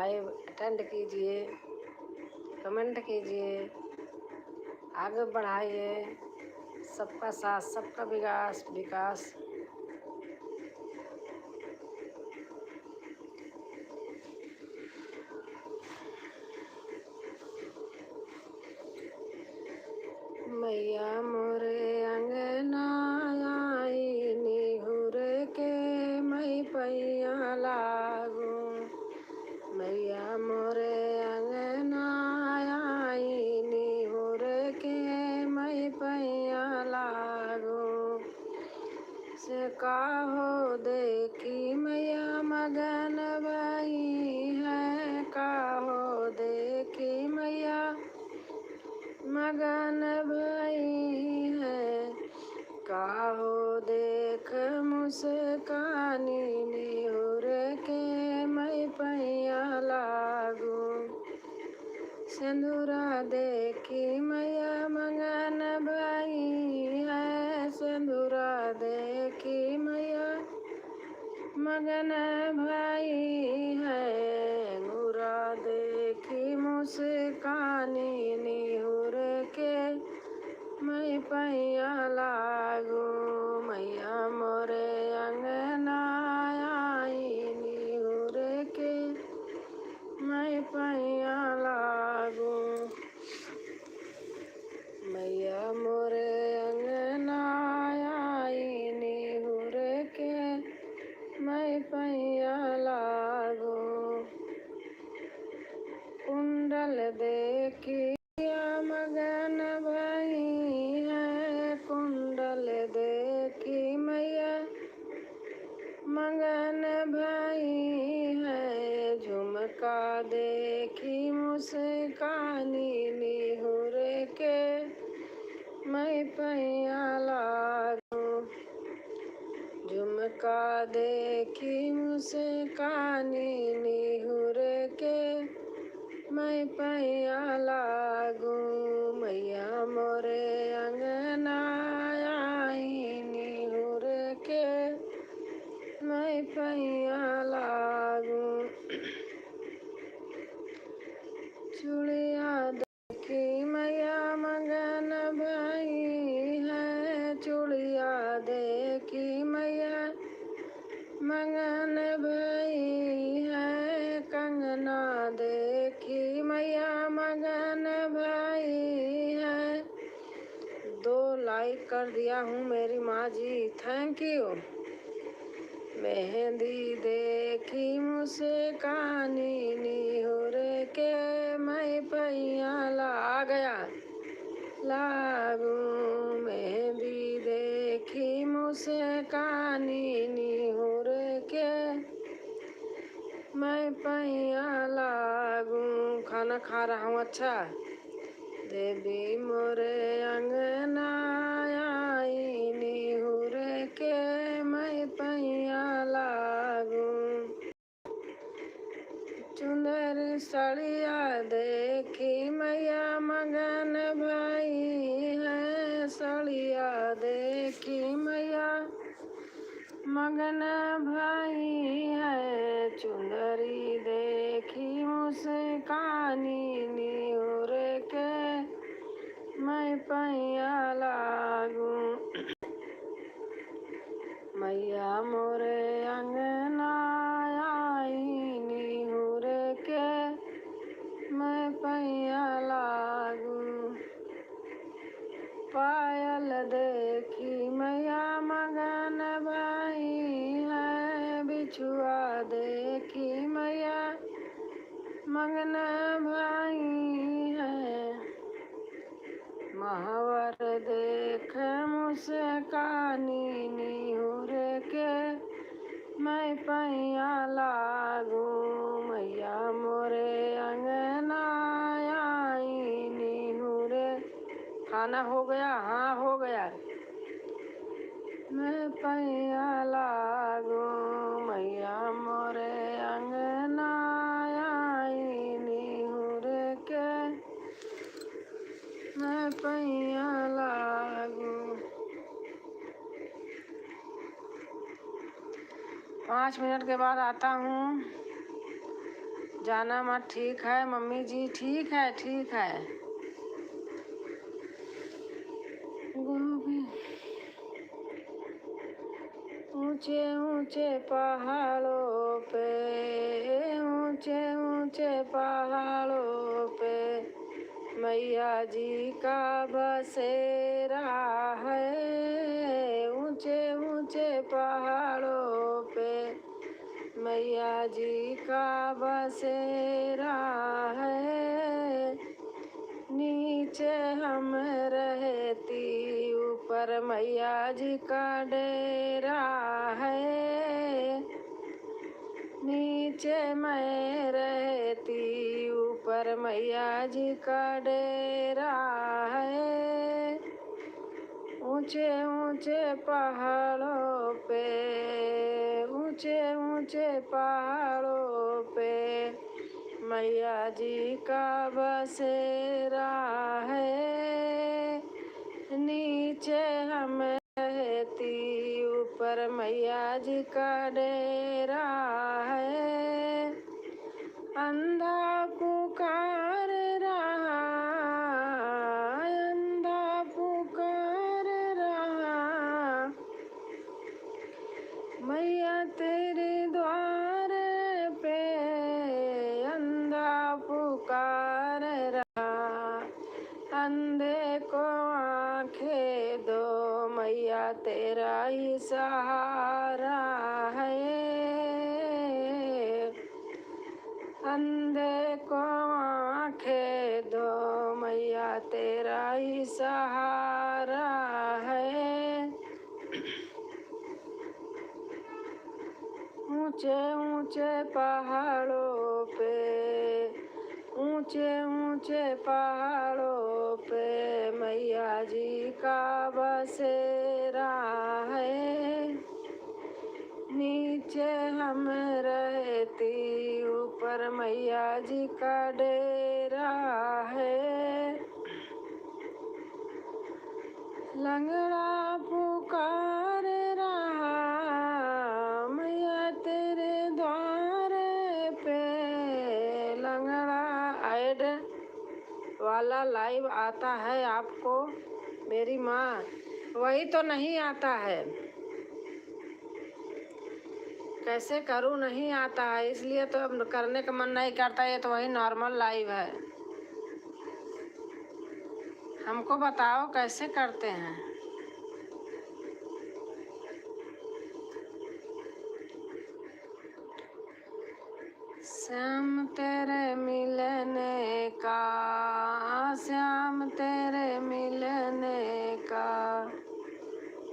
Live attend कीजिए, comment कीजिए, आगे बढ़ाइए। सबका साथ सबका विकास विकास। मैया मोरे अंगना आई निहुर के मई पैया लागू। मैया मोरे अंगना आई निहुर के मई पैया लागू। से काहो देखी मैया मगन भई है, काहो देखी मैया मगन भई है। काहो देख मुस्कानी निहुर के मई पैया लागू। सिंदूरा देखी मैया मगन भई है, सिंदूरा देखी मैया मगन भई है। अंगूरा देखी मुस्कानी निहुर के मई पैया लागू। मैया मोरे अंगना आई निहुर के मई पैया लागू। मैया मोरे अंगना आई निहुर के मई पैया लागू। कुंडल देखी मगन भई है, कुंडल देखी मैया मगन भई है। झुमका देखी मुस्कानी निहुर के मई पैया लागू। झुमका देखी मुस्कानी निहुर के मई पैया लागू। मैया मोरे अंगना आई निहुर के मई पैया लागू। चूड़िया देखी मैया मगन भई है, चूड़िया देखी मैया मगन भई है। कंगना देखी मैया मगन भई है। 2 लाइक कर दिया हूँ मेरी माँ जी, थैंक यू। मेहंदी देखी मुस्कानी निहुर के मई पैया ला गया लागू। मेहंदी देखी मुस्कानी निहुर के मई पैया लागू। खाना खा रहा हूँ। अच्छा। देवी मोरे अंगना आई निहुर के मई पैया लागू। चुंदर सड़िया देखी मैया मगन भई है, सड़िया देखी मैया मगन भई है। चुंदरी देखी मुस्कानी निहुर के मई पैया लागू। मैया मोरे अंगना आई निहुर के मई पैया लागू। पायल देखी मैया मगन भई है, बिछुआ देखी मैया मगन भई है। महावर देख मुस्कानी निहुर के मई पैया लागू। मैया मोरे अंगना आई निहुर। खाना हो गया? हाँ हो गया। मैं पैया लागू। मैया मोरे अंगना आई निहुर के मैं पैया लागू। 5 मिनट के बाद आता हूँ। जाना मत। ठीक है मम्मी जी, ठीक है ठीक है। ऊंचे ऊंचे पहाड़ों पे, ऊंचे ऊंचे पहाड़ों पे मैया जी का बसेरा है। ऊंचे ऊंचे पहाड़ों पे मैया जी का बसेरा है। नीचे हम रहती, ऊपर मैया जी का डेरा है। नीचे मैं रहती, ऊपर मैया जी का डेरा है। ऊंचे ऊंचे पहाड़ों पे, ऊंचे ऊंचे पहाड़ों पे मैया जी का बसेरा है। नीचे हम रहती, ऊपर मैया जी का डेरा है। अंधा पुकार रहा, अंधा पुकार रहा, मैया तेरे द्वार पे अंधा पुकार रहा। अंधे को आंखें दो, मैया तेरा ही सहारा है। अंधे को आंखें दो, मैया तेरा ही सहारा है। ऊंचे ऊंचे पहाड़ों पे, ऊंचे ऊंचे पहाड़ों पे मैया जी का बसेरा है। नीचे हम रहती, ऊपर मैया जी का डेरा है। लंगड़ा पुकार रहा, मैया तेरे द्वार पे। लंगड़ा ऐड वाला लाइव आता है आपको मेरी माँ? वही तो नहीं आता है, कैसे करूँ? नहीं आता है, इसलिए तो अब करने का मन नहीं करता। ये तो वही नॉर्मल लाइव है। हमको बताओ कैसे करते हैं। श्याम तेरे मिलने का, श्याम तेरे मिलने का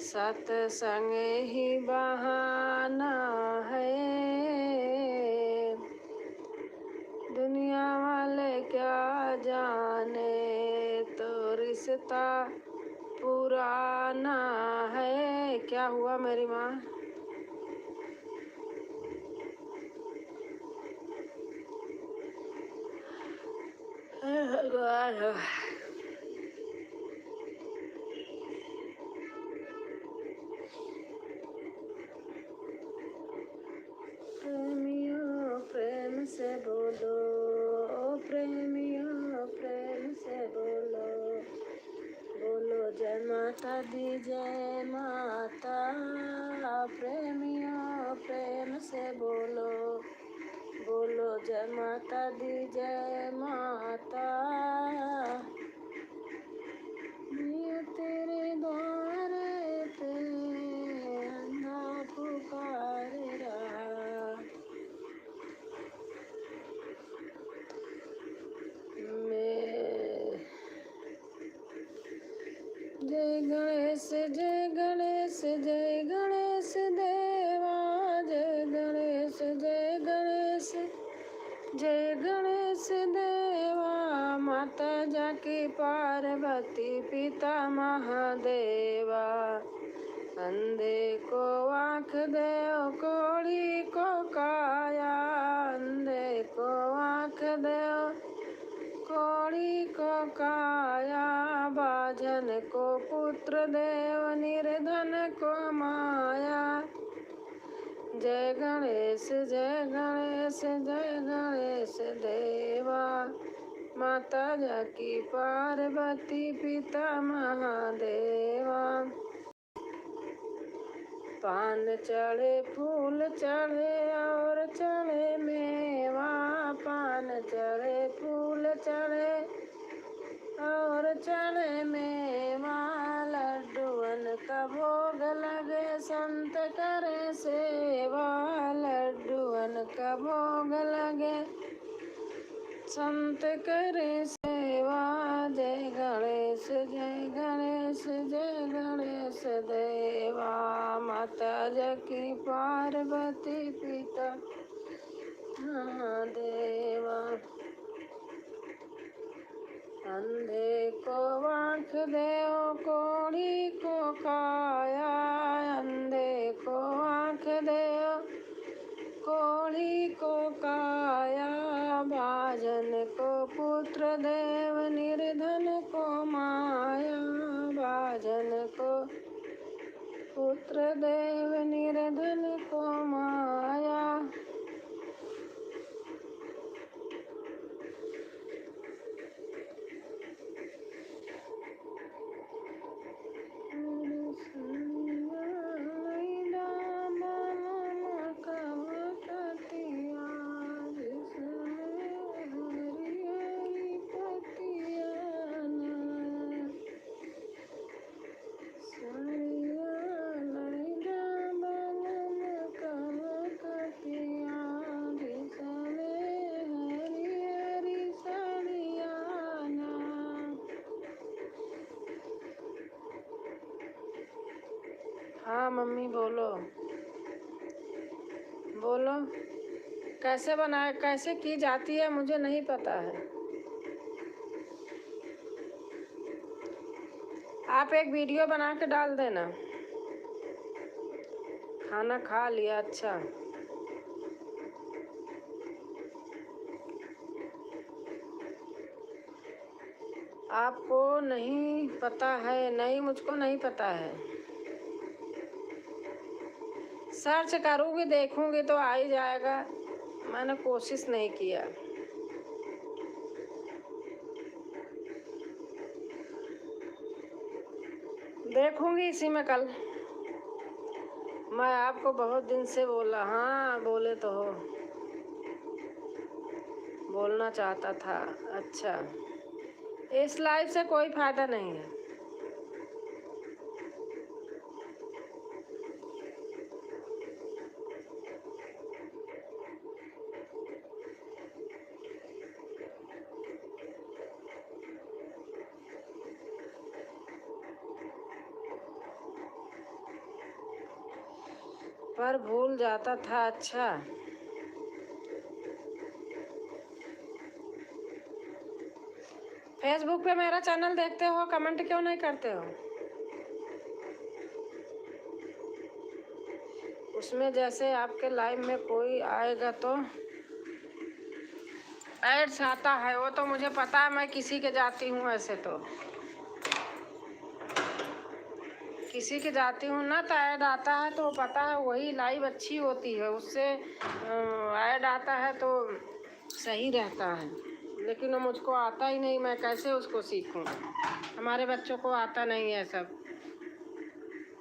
सत्संग ही बहाना है। दुनिया वाले क्या जाने, तो रिश्ता पुराना है। क्या हुआ मेरी माँ? भगवान, प्रेमियों प्रेम से बोलो, प्रेमियों प्रेम से बोलो, बोलो जय माता दी जय माता। प्रेमियों प्रेम से बोलो, बोलो जय माता दी जय माता। मैं तेरे द्वार पे अंधा पुकार रहा। जय गणेश जय गणेश जय गणेश देवा, जय गणेश जय गणेश जय गणेश देवा। माता जाकी पार्वती पिता महादेवा, अंधे को आँख दो कोढ़ी को काया। अंधे को आँख दो कोढ़ी को काया, बाझन को पुत्र देव निर्धन को माया। जय गणेश जय गणेश जय गणेश देवा। माता जाकी पार्वती पिता महादेवा। पान चढ़े फूल चढ़े और चढ़े मेवा। पान चढ़े फूल चढ़े और चढ़े मेवा। लड्डूअन का भोग लगे संत करे सेवा। लड्डूअन का भोग लगे संत करे सेवा। जय गणेश जय गणेश जय गणेश देवा। माता जाकी पार्वती पिता महादेवा। अंधे को आँख देओ कोढ़ी को काया। अंधे को आँख देओ कोढ़ी को काया। भाजन को पुत्र देव निर्धन को माया। भाजन को पुत्र देव निर्धन को माया। हाँ मम्मी बोलो बोलो। कैसे बनाए कैसे की जाती है मुझे नहीं पता है। आप एक वीडियो बना के डाल देना। खाना खा लिया अच्छा। आपको नहीं पता है? नहीं मुझको नहीं पता है। सर्च करूँगी देखूँगी तो आ ही जाएगा। मैंने कोशिश नहीं किया। देखूँगी इसी में कल। मैं आपको बहुत दिन से बोला। हाँ बोले तो हो। बोलना चाहता था। अच्छा इस लाइव से कोई फ़ायदा नहीं है। पर भूल जाता था। अच्छा फेसबुक पे मेरा चैनल देखते हो कमेंट क्यों नहीं करते हो? उसमें जैसे आपके लाइव में कोई आएगा तो एड्स आता है। वो तो मुझे पता है। मैं किसी के जाती हूँ ऐसे तो किसी की जाती हूँ ना तो ऐड आता है तो पता है वही लाइव अच्छी होती है। उससे ऐड आता है तो सही रहता है। लेकिन वो मुझको आता ही नहीं। मैं कैसे उसको सीखूं? हमारे बच्चों को आता नहीं है सब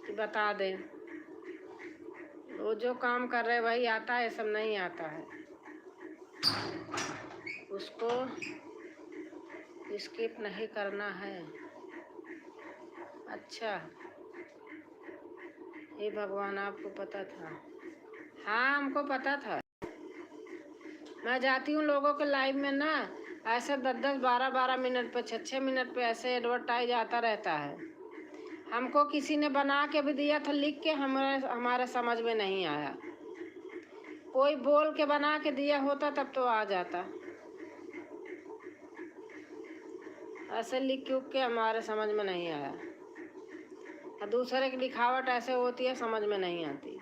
कि बता दें। वो जो काम कर रहे वही आता है। सब नहीं आता है। उसको स्किप नहीं करना है। अच्छा हे भगवान आपको पता था? हाँ हमको पता था। मैं जाती हूँ लोगों के लाइव में ना ऐसे 10-10 12-12 मिनट पे 6-6 मिनट पे ऐसे एडवर्टाइज आता रहता है। हमको किसी ने बना के भी दिया था लिख के। हमारे समझ में नहीं आया। कोई बोल के बना के दिया होता तब तो आ जाता। ऐसे लिख के हमारे समझ में नहीं आया। और दूसरे की लिखावट ऐसे होती है समझ में नहीं आती।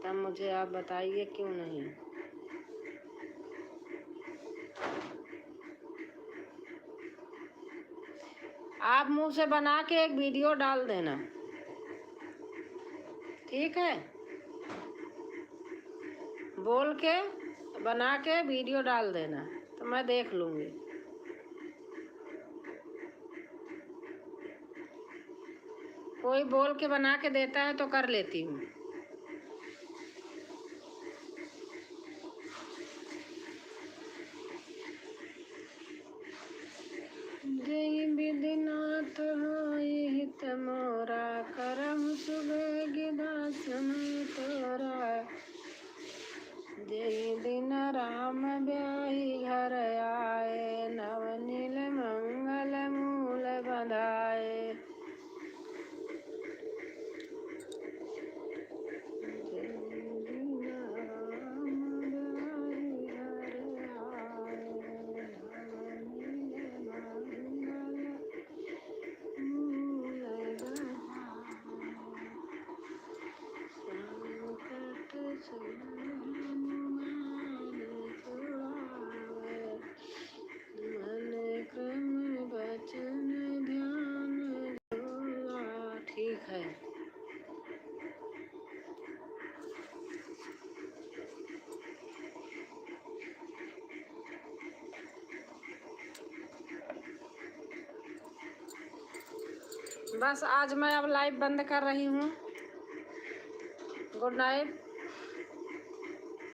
तब मुझे आप बताइए क्यों नहीं? आप मुंह से बना के एक वीडियो डाल देना ठीक है, बोल के बना के वीडियो डाल देना तो मैं देख लूँगी। कोई बोल के बना के देता है तो कर लेती हूँ। जय विधिनाथ होई हित मोरा, करम सुबह दासन तोरा। जय दिन राम ब्याही घर आए, नवनील मंगल मूल बंधाए। ठीक है, बस आज मैं अब लाइव बंद कर रही हूँ। Good night.